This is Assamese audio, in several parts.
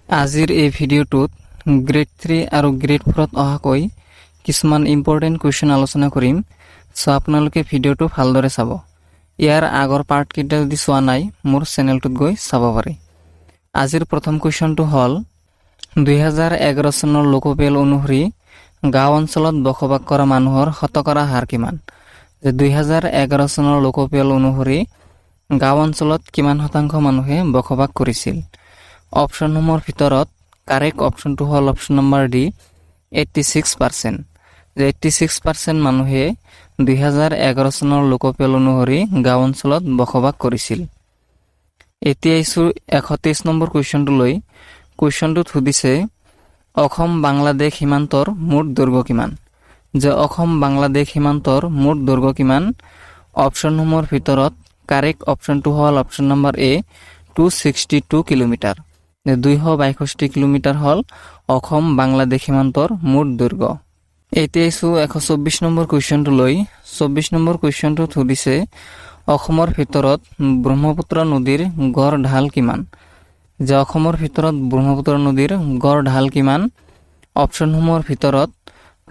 আজিৰ এই ভিডিঅ'টোত গ্ৰেড 3 আৰু গ্ৰেড 4ত অহাকৈ কিছুমান ইম্পৰ্টেণ্ট কুৱেশ্যন আলোচনা কৰিম। সো আপোনালোকে ভিডিঅ'টো ভালদৰে চাব। ইয়াৰ আগৰ পাৰ্টকেইটা যদি চোৱা নাই মোৰ চেনেলটোত গৈ চাব পাৰে। আজিৰ প্ৰথম কুৱেশ্যনটো হ'ল 2011 চনৰ লোকপিয়ল অনুসৰি গাঁও অঞ্চলত বসবাস কৰা মানুহৰ শতকৰা হাৰ কিমান? যে 2011 চনৰ লোকপিয়ল অনুসৰি গাঁও অঞ্চলত কিমান শতাংশ মানুহে বসবাস কৰিছিল? অপশ্যনসমূহৰ ভিতৰত কাৰেক্ট অপশ্যনটো হ'ল অপশ্যন নম্বৰ ডি 86%। যে 86% মানুহে 2011 চনৰ লোকপিয়ল অনুসৰি গাঁও অঞ্চলত বসবাস কৰিছিল। এতিয়া ইছু 123 নম্বৰ কুৱেশ্যনটোলৈ। কুৱেশ্যনটোত সুধিছে অসম বাংলাদেশ সীমান্তৰ মুঠ দৈৰ্ঘ্য কিমান? যে অসম বাংলাদেশ সীমান্তৰ মুঠ দৈৰ্ঘ্য কিমান? অপশ্যনসমূহৰ ভিতৰত কাৰেক্ট অপশ্যনটো হ'ল অপশ্যন নম্বৰ এ 262 কিলোমিটাৰ। 262 কিলোমিটাৰ হ'ল অসম বাংলাদেশ সীমান্তৰ মুঠ দৈৰ্ঘ্য। এতিয়া ইছু 124 নম্বৰ কুৱেশ্যনটোলৈ। 24 নম্বৰ কুৱেশ্যনটোত সুধিছে অসমৰ ভিতৰত ব্ৰহ্মপুত্ৰ নদীৰ গড় ঢাল কিমান? যে অসমৰ ভিতৰত ব্ৰহ্মপুত্ৰ নদীৰ গড় ঢাল কিমান? অপশ্যনসমূহৰ ভিতৰত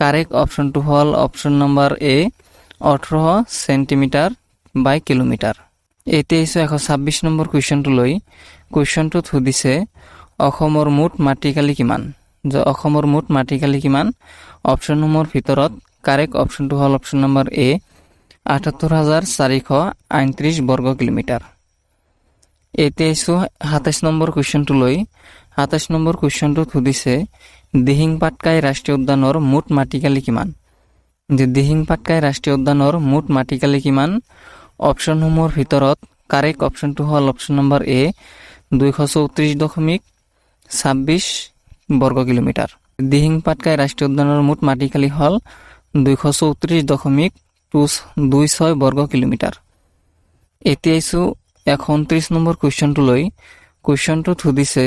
কাৰেক্ট অপশ্যনটো হ'ল অপশ্যন নম্বৰ এ 18 চেণ্টিমিটাৰ বাই কিলোমিটাৰ। এতিয়া ইছু 126 নম্বৰ কুৱেশ্যনটোলৈ। কুৱেশ্যনটোত সুধিছে অসমৰ মুঠ মাটিকালি কিমান? যে অসমৰ মুঠ মাটিকালি কিমান? অপশ্যনসমূহৰ ভিতৰত কাৰেক্ট অপশ্যনটো হ'ল অপশ্যন নম্বৰ এ 78,439 বৰ্গ কিলোমিটাৰ। এতিয়া ইছু 27 নম্বৰ কুৱেশ্যনটোলৈ। 27 নম্বৰ কুৱেশ্যনটোত সুধিছে দিহিং পাটকাই ৰাষ্ট্ৰীয় উদ্যানৰ মুঠ মাটিকালি কিমান? যে দিহিং পাটকাই ৰাষ্ট্ৰীয় উদ্যানৰ মুঠ মাটিকালি কিমান? অপশ্যনসমূহৰ ভিতৰত কাৰেক্ট অপশ্যনটো হ'ল অপশ্যন নম্বৰ এ 234.26 বৰ্গ কিলোমিটাৰ। দিহিং পাটকাই ৰাষ্ট্ৰীয় উদ্যানৰ মুঠ মাটিকালি হ'ল 234.26 বৰ্গ কিলোমিটাৰ। এতিয়া ইছু 129 নম্বৰ কুৱেশ্যনটোলৈ। কুৱেশ্যনটোত সুধিছে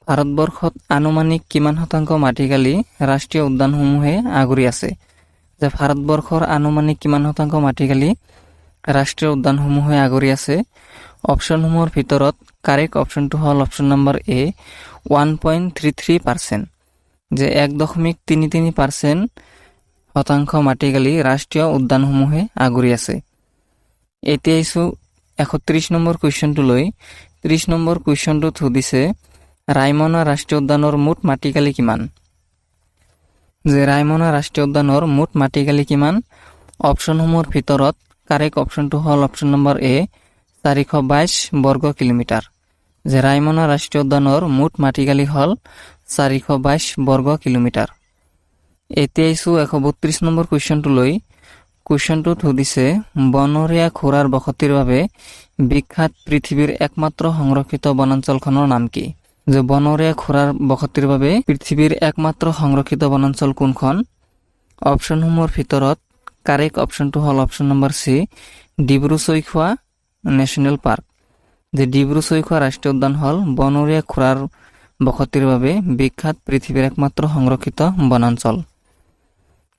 ভাৰতবৰ্ষত আনুমানিক কিমান শতাংশ মাটিকালি ৰাষ্ট্ৰীয় উদ্যানসমূহে আগুৰি আছে? যে ভাৰতবৰ্ষৰ আনুমানিক কিমান শতাংশ মাটিকালি ৰাষ্ট্ৰীয় উদ্যানসমূহে আগুৰি আছে? অপশ্যনসমূহৰ ভিতৰত কাৰেক্ট অপশ্যনটো হ'ল অপশ্যন নম্বৰ এ 1.33%। যে 1.33% শতাংশ মাটিকালি ৰাষ্ট্ৰীয় উদ্যানসমূহে আগুৰি আছে। এতিয়া ইছু 130 নম্বৰ কুৱেশ্যনটোলৈ। 30 নম্বৰ কুৱেশ্যনটোত সুধিছে ৰায়মনা ৰাষ্ট্ৰীয় উদ্যানৰ মুঠ মাটিকালি কিমান? যে ৰায়মনা ৰাষ্ট্ৰীয় উদ্যানৰ মুঠ মাটিকালি কিমান? অপশ্যনসমূহৰ ভিতৰত কাৰেক্ট অপশ্যনটো হ'ল অপশ্যন নম্বৰ এ 422 বৰ্গ কিলোমিটাৰ। যে ৰায়মনা ৰাষ্ট্ৰীয় উদ্যানৰ মুঠ মাটিকালি হ'ল 422 বৰ্গ কিলোমিটাৰ। এতিয়া ইছু 132 নম্বৰ কুৱেশ্যনটোলৈ। কুৱেশ্যনটোত সুধিছে বনৰীয়া ঘোঁৰাৰ বসতিৰ বাবে বিখ্যাত পৃথিৱীৰ একমাত্ৰ সংৰক্ষিত বনাঞ্চলখনৰ নাম কি? যে বনৰীয়া ঘোঁৰাৰ বসতিৰ বাবে পৃথিৱীৰ একমাত্ৰ সংৰক্ষিত বনাঞ্চল কোনখন? অপশ্যনসমূহৰ ভিতৰত কাৰেক্ট অপশ্যনটো হ'ল option number C Dibru-Saikhowa national park. যে ডিব্ৰু-চৈখোৱা ৰাষ্ট্ৰীয় উদ্যান হ'ল বনৰীয়া ঘোঁৰাৰ বসতিৰ বাবে বিখ্যাত পৃথিৱীৰ একমাত্ৰ সংৰক্ষিত বনাঞ্চল।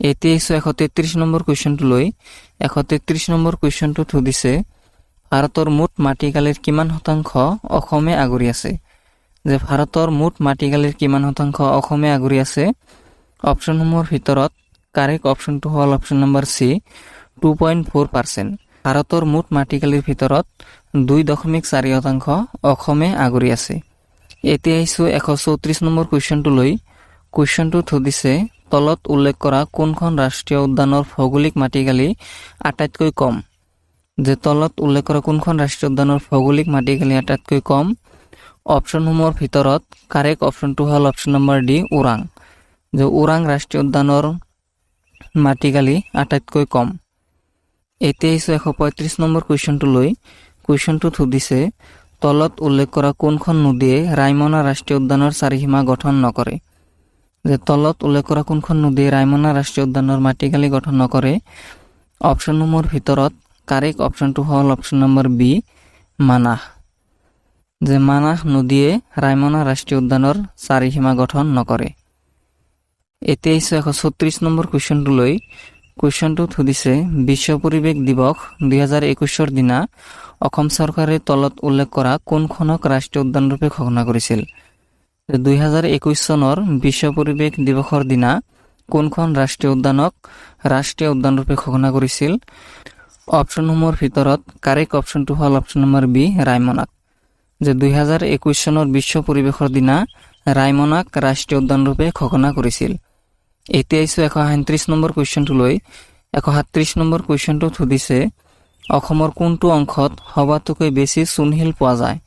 এতিয়া ইছু 133 নম্বৰ কুৱেশ্যনটোলৈ। 133 নম্বৰ কুৱেশ্যনটোত সুধিছে ভাৰতৰ মুঠ মাটিকালিৰ কিমান শতাংশ অসমে আগুৰি আছে? যে ভাৰতৰ মুঠ মাটিকালিৰ কিমান শতাংশ অসমে আগুৰি আছে? অপশ্যনসমূহৰ ভিতৰত কাৰেক্ট অপশ্যনটো হ'ল অপশ্যন নম্বৰ চি 2.4%। ভাৰতৰ মুঠ মাটিকালিৰ ভিতৰত 2.4 শতাংশ অসমে আগুৰি আছে। এতিয়া ইছু 134 নম্বৰ কুৱেশ্যনটোলৈ। কুৱেশ্যনটোত সুধিছে তলত উল্লেখ কৰা কোনখন ৰাষ্ট্ৰীয় উদ্যানৰ ভৌগোলিক মাটিকালি আটাইতকৈ কম? যে তলত উল্লেখ কৰা কোনখন ৰাষ্ট্ৰীয় উদ্যানৰ ভৌগোলিক মাটিকালি আটাইতকৈ কম? অপশ্যনসমূহৰ ভিতৰত কাৰেক্ট অপশ্যনটো হ'ল অপশ্যন নম্বৰ ডি ওৰাং। যে ওৰাং ৰাষ্ট্ৰীয় উদ্যানৰ মাটিকালি আটাইতকৈ কম। এতিয়া ইছু 135 নম্বৰ কুৱেশ্যনটোলৈ। কুৱেশ্যনটোত সুধিছে তলত উল্লেখ কৰা কোনখন নদীয়ে ৰায়মনা ৰাষ্ট্ৰীয় উদ্যানৰ চাৰিসীমা গঠন নকৰে? যে তলত উল্লেখ কৰা কোনখন নদীয়ে ৰায়মনা ৰাষ্ট্ৰীয় উদ্যানৰ মাটিকালি গঠন নকৰে? অপশ্যনসমূহৰ ভিতৰত কাৰেক্ট অপশ্যনটো হ'ল অপশ্যন নম্বৰ বি মানাহ। যে মানাহ নদীয়ে ৰায়মনা ৰাষ্ট্ৰীয় উদ্যানৰ চাৰিসীমা গঠন নকৰে। এতিয়া ইছু 134 নম্বৰ কুৱেশ্যনটোলৈ। কুৱেশ্যনটোত সুধিছে বিশ্ব পৰিৱেশ দিৱস 2021 দিনা অসম চৰকাৰে তলত উল্লেখ কৰা কোনখনক ৰাষ্ট্ৰীয় উদ্যানৰূপে ঘোষণা কৰিছিল? 2021 চনৰ বিশ্ব পৰিৱেশ দিৱসৰ দিনা কোনখন ৰাষ্ট্ৰীয় উদ্যানক ৰাষ্ট্ৰীয় উদ্যান ৰূপে ঘোষণা কৰিছিল? অপশ্যনসমূহৰ ভিতৰত কাৰেক্ট অপশ্যনটো হ'ল অপশ্যন নম্বৰ বি ৰায়মনাক। 2021 চনৰ বিশ্ব পৰিৱেশৰ দিনা ৰায়মনাক ৰাষ্ট্ৰীয় উদ্যান ৰূপে ঘোষণা কৰিছিল। এতিয়া আহিছোঁ 137 নম্বৰ কুৱেশ্যনটোলৈ। 137 নম্বৰ কুৱেশ্যনটোত সুধিছে অসমৰ কোনটো অংশত সবাতোকৈ বেছি চূণশিল পোৱা যায়?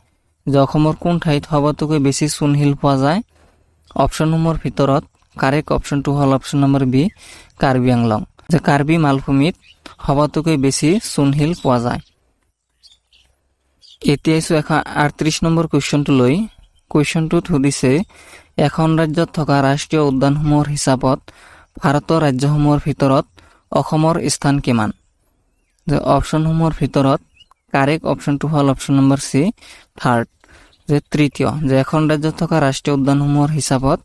অসমৰ কোন ঠাইত সবাতোকৈ বেছি চূণশিল পোৱা যায়? অপশ্যনসমূহৰ ভিতৰত কাৰেক্ট অপশ্যনটো হ'ল option number B Karbi Anglong. Karbi মালভূমিত সবাতোকৈ বেছি চূণশিল পোৱা যায়। এতিয়া আহিছোঁ 138 নম্বৰ কুৱেশ্যনটোলৈ। কুৱেশ্যনটোত সুধিছে এখন ৰাজ্যত থকা ৰাষ্ট্ৰীয় উদ্যানসমূহৰ হিচাপত ভাৰতৰ ৰাজ্যসমূহৰ ভিতৰত অসমৰ স্থান কিমান? অপশ্যনসমূহৰ ভিতৰত কাৰেক্ট অপশ্যনটো হ'ল অপশ্যন নম্বৰ চি থাৰ্ড, তৃতীয়। এখন ৰাজ্যত থকা ৰাষ্ট্ৰীয় উদ্যানসমূহৰ হিচাপত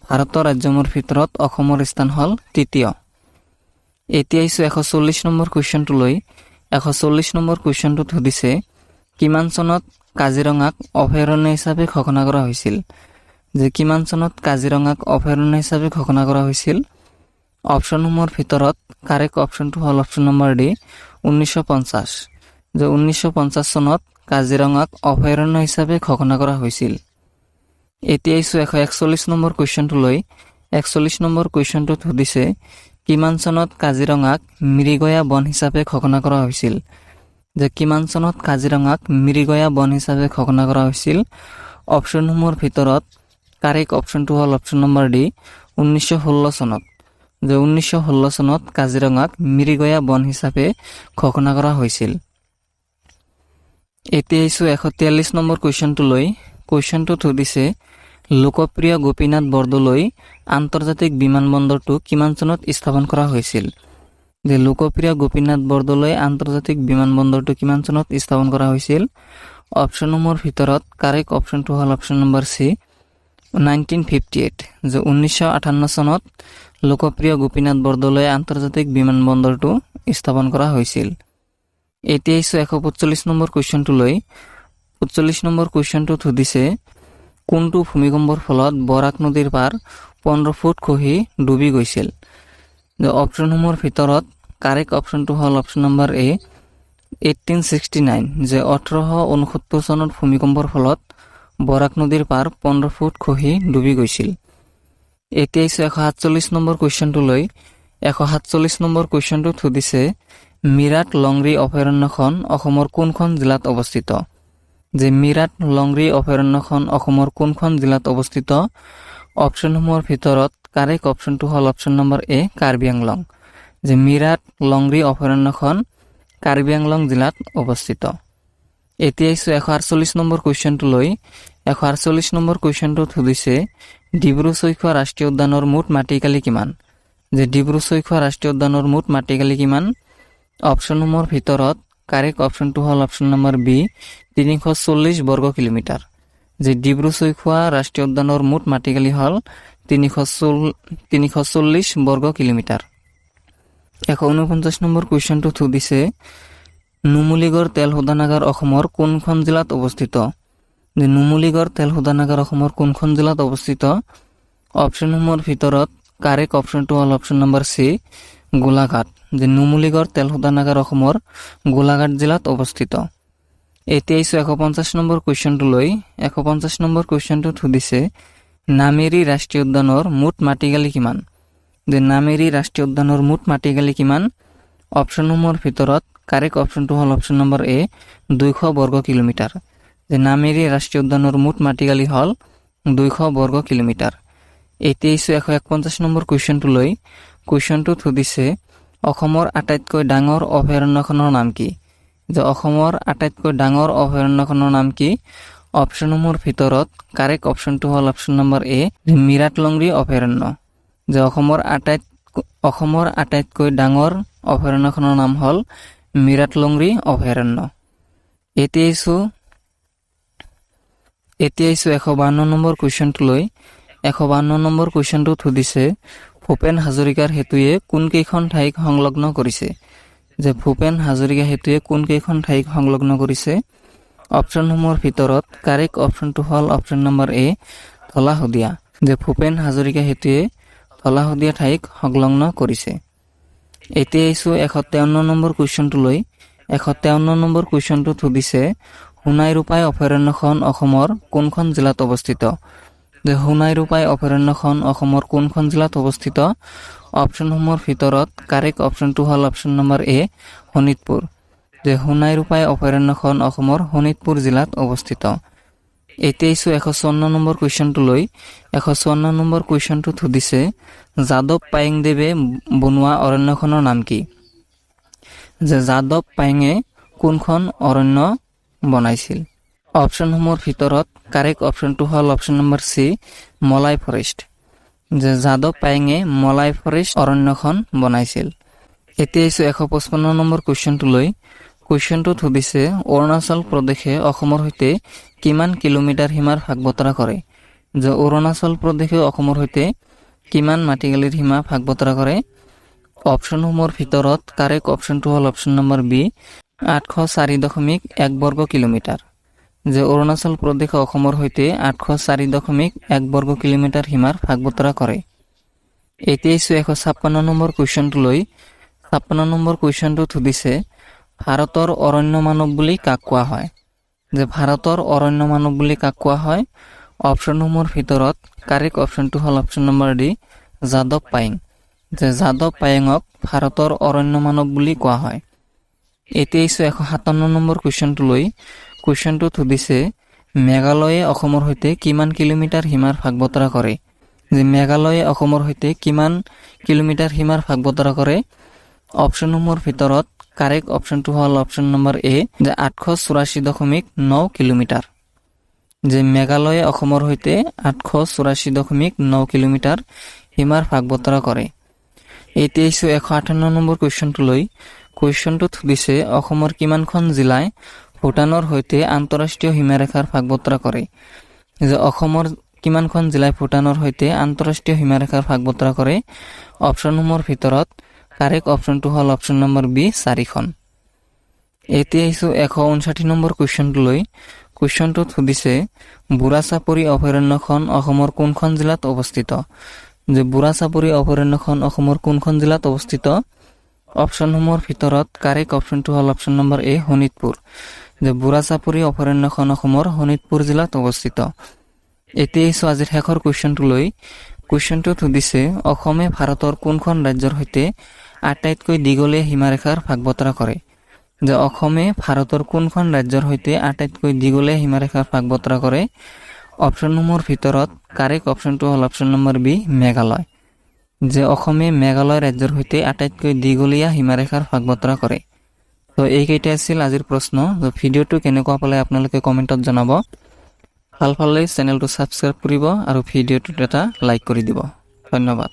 ভাৰতৰ ৰাজ্যসমূহৰ ভিতৰত অসমৰ স্থান হ'ল তৃতীয়। এতিয়া আহিছোঁ 140 নম্বৰ কুৱেশ্যনটোলৈ। 140 নম্বৰ কুৱেশ্যনটোত সুধিছে কিমান চনত কাজিৰঙাক অভয়াৰণ্য হিচাপে ঘোষণা কৰা হৈছিল? কিমান চনত কাজিৰঙাক অভয়াৰণ্য হিচাপে ঘোষণা কৰা হৈছিল? অপশ্যনসমূহৰ ভিতৰত কাৰেক্ট অপশ্যনটো হ'ল অপশ্যন নম্বৰ ডি 1950। 1950 চনত কাজিৰঙাক অভয়াৰণ্য হিচাপে ঘোষণা কৰা হৈছিল। এতিয়া আহিছোঁ 141 নম্বৰ কুৱেশ্যনটোলৈ। 141 নম্বৰ কুৱেশ্যনটোত সুধিছে কিমান চনত কাজিৰঙাক মিৰিগয়া বন হিচাপে ঘোষণা কৰা হৈছিল? কিমান চনত কাজিৰঙাক মিৰিগয়া বন হিচাপে ঘোষণা কৰা হৈছিল? অপশ্যনসমূহৰ ভিতৰত কাৰেক্ট অপশ্যনটো হ'ল অপশ্যন নম্বৰ ডি 1916 চনত। 1916 চনত কাজিৰঙাক মিৰিগয়া বন হিচাপে ঘোষণা কৰা হৈছিল। এতিয়া আহিছোঁ 143 নম্বৰ কুৱেশ্যনটোলৈ। কুৱেশ্যনটোত সুধিছে লোকপ্ৰিয় গোপীনাথ বৰদলৈ আন্তৰ্জাতিক বিমানবন্দৰটো কিমান চনত স্থাপন কৰা হৈছিল? লোকপ্ৰিয় গোপীনাথ বৰদলৈ আন্তৰ্জাতিক বিমানবন্দৰটো কিমান চনত স্থাপন কৰা হৈছিল? অপশ্যনসমূহৰ ভিতৰত কাৰেক্ট অপশ্যনটো হ'ল অপশ্যন নম্বৰ চি 1958। 1958 চনত লোকপ্ৰিয় গোপীনাথ বৰদলৈ আন্তৰ্জাতিক বিমানবন্দৰটো স্থাপন কৰা হৈছিল। এতিয়া আহিছোঁ 145 নম্বৰ কুৱেশ্যনটোলৈ। 45 নম্বৰ কুৱেশ্যনটোত সুধিছে কোনটো ভূমিকম্পৰ ফলত বৰাক নদীৰ পাৰ 15 ফুট খহি ডুবি গৈছিল? অপশ্যনসমূহৰ ভিতৰত কাৰেক্ট অপশ্যনটো হ'ল অপশ্যন নম্বৰ এ 1869। 1869 চনত ভূমিকম্পৰ ফলত বৰাক নদীৰ পাৰ 15 ফুট খহি ডুবি গৈছিল। এতিয়া আহিছোঁ 147 নম্বৰ কুৱেশ্যনটোলৈ। 147 নম্বৰ কুৱেশ্যনটোত সুধিছে মিৰাট লংৰি অভয়াৰণ্যখন অসমৰ কোনখন জিলাত অৱস্থিত? মিৰাট লংৰি অভয়াৰণ্যখন অসমৰ কোনখন জিলাত অৱস্থিত? অপশ্যনসমূহৰ ভিতৰত কাৰেক্ট অপশ্যনটো হ'ল অপশ্যন নম্বৰ এ কাৰ্বি আংলং। মিৰাট লংৰি অভয়াৰণ্যখন কাৰ্বি আংলং জিলাত অৱস্থিত। এতিয়া আহিছোঁ 148 নম্বৰ কুৱেশ্যনটোলৈ। 148 নম্বৰ কুৱেশ্যনটোত সুধিছে ডিব্ৰু চৈখোৱা ৰাষ্ট্ৰীয় উদ্যানৰ মুঠ মাটিকালি কিমান? ডিব্ৰু চৈখোৱা ৰাষ্ট্ৰীয় উদ্যানৰ মুঠ মাটিকালি কিমান? অপশ্যনসমূহৰ ভিতৰত কাৰেক্ট অপশ্যনটো হ'ল অপশ্যন নম্বৰ বি 340 বৰ্গ কিলোমিটাৰ। ডিব্ৰু চৈখোৱা ৰাষ্ট্ৰীয় উদ্যানৰ মুঠ মাটিকালি হ'ল 340 বৰ্গ কিলোমিটাৰ। 149 নম্বৰ কুৱেশ্যনটোত সুধিছে নুমলীগড় তেল শোধনাগাৰ অসমৰ কোনখন জিলাত অৱস্থিত? নুমলীগড় তেল শোধনাগাৰ অসমৰ কোনখন জিলাত অৱস্থিত? অপশ্যনসমূহৰ ভিতৰত কাৰেক্ট অপশ্যনটো হ'ল option number C Golaghat. Numaligarh তেল শোধনাগাৰ অসমৰ গোলাঘাট জিলাত অৱস্থিত। এতিয়া আহিছোঁ 150 নম্বৰ কুৱেশ্যনটোলৈ। 150 নম্বৰ কুৱেশ্যনটোত সুধিছে নামেৰী ৰাষ্ট্ৰীয় উদ্যানৰ মুঠ মাটিকালি কিমান? নামেৰী ৰাষ্ট্ৰীয় উদ্যানৰ মুঠ মাটিকালি কিমান? অপশ্যনসমূহৰ ভিতৰত কাৰেক্ট অপশ্যনটো হ'ল অপশ্যন নম্বৰ এ 200 বৰ্গ কিলোমিটাৰ। নামেৰী ৰাষ্ট্ৰীয় উদ্যানৰ মুঠ মাটিকালি হ'ল 200 বৰ্গ কিলোমিটাৰ। এতিয়া আহিছোঁ 151 নম্বৰ কুৱেশ্যনটোলৈ। কুৱেশ্যনটোত সুধিছে অসমৰ আটাইতকৈ ডাঙৰ অভয়াৰণ্যখনৰ নাম কি? অসমৰ আটাইতকৈ ডাঙৰ অভয়াৰণ্যখনৰ নাম কি? অপশ্যনসমূহৰ ভিতৰত কাৰেক্ট অপশ্যনটো হ'ল অপশ্যন নম্বৰ এ মিৰাট লংৰি অভয়াৰণ্য। অসমৰ আটাইতকৈ ডাঙৰ অভয়াৰণ্যখনৰ নাম হ'ল মিৰাট লংৰি অভয়াৰণ্য। এতিয়া আহিছোঁ 152 নম্বৰ কুৱেশ্যনটোলৈ। 152 নম্বৰ কুৱেশ্যনটোত সুধিছে ভূপেন হাজৰিকাৰ সেতুৱে কোনকেইখন ঠাইক সংলগ্ন কৰিছে? ভূপেন হাজৰিকা সেতুৱে কোনকেইখন ঠাইক সংলগ্ন কৰিছে? অপশ্যনসমূহৰ ভিতৰত কাৰেক্ট অপশ্যনটো হ'ল অপশ্যন নম্বৰ এ ধলা শদিয়া যে ভূপেন হাজৰিকা সেতুৱে ধলা শদিয়া ঠাইক সংলগ্ন কৰিছে। এতিয়া আহিছোঁ 153 নম্বৰ কুৱেশ্যনটোলৈ। 153 নম্বৰ কুৱেশ্যনটোত সুধিছে সোণাই ৰূপাই অভয়াৰণ্যখন অসমৰ কোনখন জিলাত অৱস্থিত? যে সোণাই ৰূপাই অভয়াৰণ্যখন অসমৰ কোনখন জিলাত অৱস্থিত? অপশ্যনসমূহৰ ভিতৰত কাৰেক্ট অপশ্যনটো হ'ল অপশ্যন নম্বৰ এ শোণিতপুৰ। যে সোণাই ৰূপাই অভয়াৰণ্যখন অসমৰ শোণিতপুৰ জিলাত অৱস্থিত। এতিয়া আহিছোঁ 154 নম্বৰ কুৱেশ্যনটোলৈ। 154 নম্বৰ কুৱেশ্যনটোত সুধিছে যাদৱ পায়েংদেৱে বনোৱা অৰণ্যখনৰ নাম কি? যে যাদৱ পায়েঙে কোনখন অৰণ্য বনাইছিল? অপশ্যনসমূহৰ ভিতৰত কাৰেক্ট অপশ্যনটো হ'ল অপশ্যন নম্বৰ চি মলাই ফৰেষ্ট। যে যাদৱ পায়েঙে মলাই ফৰেষ্ট অৰণ্যখন বনাইছিল। এতিয়া আহিছোঁ 155 নম্বৰ কুৱেশ্যনটোলৈ। কুৱেশ্যনটোত সুধিছে অৰুণাচল প্ৰদেশে অসমৰ সৈতে কিমান কিলোমিটাৰ সীমাৰ ভাগ বতৰা কৰে? যে অৰুণাচল প্ৰদেশে অসমৰ সৈতে কিমান মাটিকালিৰ সীমা ভাগ বতৰা কৰে? অপশ্যনসমূহৰ ভিতৰত কাৰেক্ট অপশ্যনটো হ'ল অপশ্যন নম্বৰ বি 804.1 বৰ্গ কিলোমিটাৰ। যে অৰুণাচল প্ৰদেশে অসমৰ সৈতে 804.1 বৰ্গ কিলোমিটাৰ সীমাৰ ভাগ বতৰা কৰে। এতিয়া আহিছোঁ 156 নম্বৰ কুৱেশ্যনটোলৈ। 56 নম্বৰ কুৱেশ্যনটোত সুধিছে ভাৰতৰ অৰণ্য মানৱ বুলি কাক কোৱা হয়? যে ভাৰতৰ অৰণ্য মানৱ বুলি কাক কোৱা হয়? অপশ্যনসমূহৰ ভিতৰত কাৰেক্ট অপশ্যনটো হ'ল option number D Yadav Payeng. যে যাদৱ পায়েঙক ভাৰতৰ অৰণ্য মানৱ বুলি কোৱা হয়। এতিয়া আহিছোঁ 157 নম্বৰ কুৱেশ্যনটোলৈ। কুৱেশ্যনটোত সুধিছে মেঘালয়ে অসমৰ সৈতে কিমান কিলোমিটাৰ সীমাৰ ভাগ বতৰা কৰে? যে মেঘালয়ে অসমৰ সৈতে কিমান কিলোমিটাৰ সীমাৰ ভাগ বতৰা কৰে? অপশ্যনসমূহৰ ভিতৰত কাৰেক্ট অপশ্যনটো হ'ল অপশ্যন নম্বৰ এ যে 884.9 কিলোমিটাৰ। যে মেঘালয়ে অসমৰ সৈতে 884.9 কিলোমিটাৰ সীমাৰ ভাগ বতৰা কৰে। এতিয়া আহিছোঁ 158 নম্বৰ কুৱেশ্যনটোলৈ। কুৱেশ্যনটোত সুধিছে অসমৰ কিমানখন জিলাই ভূটানৰ সৈতে আন্তঃৰাষ্ট্ৰীয় সীমাৰেখাৰ ভাগ বতৰা কৰে? যে অসমৰ কিমানখন জিলাই ভূটানৰ সৈতে আন্তঃৰাষ্ট্ৰীয় সীমাৰেখাৰ ভাগ বতৰা কৰে? অপশ্যনসমূহৰ ভিতৰত কাৰেক্ট অপশ্যনটো হ'ল অপশ্যন নম্বৰ বি 4খন। এতিয়া আহিছোঁ 159 নম্বৰ কুৱেশ্যনটোলৈ। কুৱেশ্যনটোত সুধিছে বুঢ়া চাপৰি অভয়াৰণ্যখন অসমৰ কোনখন জিলাত অৱস্থিত? যে বুঢ়া চাপৰি অভয়াৰণ্যখন অসমৰ কোনখন জিলাত অৱস্থিত? অপশ্যনসমূহৰ ভিতৰত কাৰেক্ট অপশ্যনটো হ'ল অপশ্যন নম্বৰ এ শোণিতপুৰ। যে বুঢ়া চাপৰি অভয়াৰণ্যখন অসমৰ শোণিতপুৰ জিলাত অৱস্থিত। এতিয়া আহিছোঁ আজিৰ শেষৰ কুৱেশ্যনটোলৈ। কুৱেশ্যনটোত সুধিছে অসমে ভাৰতৰ কোনখন ৰাজ্যৰ সৈতে আটাইতকৈ দীঘলীয়া সীমাৰেখাৰ ভাগ বতৰা কৰে? যে অসমে ভাৰতৰ কোনখন ৰাজ্যৰ সৈতে আটাইতকৈ দীঘলীয়া সীমাৰেখাৰ ভাগ বতৰা কৰে? অপশ্যনসমূহৰ ভিতৰত কাৰেক্ট অপশ্যনটো হ'ল অপশ্যন নম্বৰ বি মেঘালয়। যে অসমে মেঘালয় ৰাজ্যৰ সৈতে আটাইতকৈ দীঘলীয়া সীমাৰেখাৰ ভাগ বতৰা কৰে। তো এইকেইটা আছিল আজিৰ প্ৰশ্ন। ভিডিঅ'টো কেনেকুৱা পালে আপোনালোকে কমেণ্টত জনাব। ভাল পালে চেনেলটো ছাবস্ক্ৰাইব কৰিব আৰু ভিডিঅ'টোত এটা লাইক কৰি দিব। ধন্যবাদ।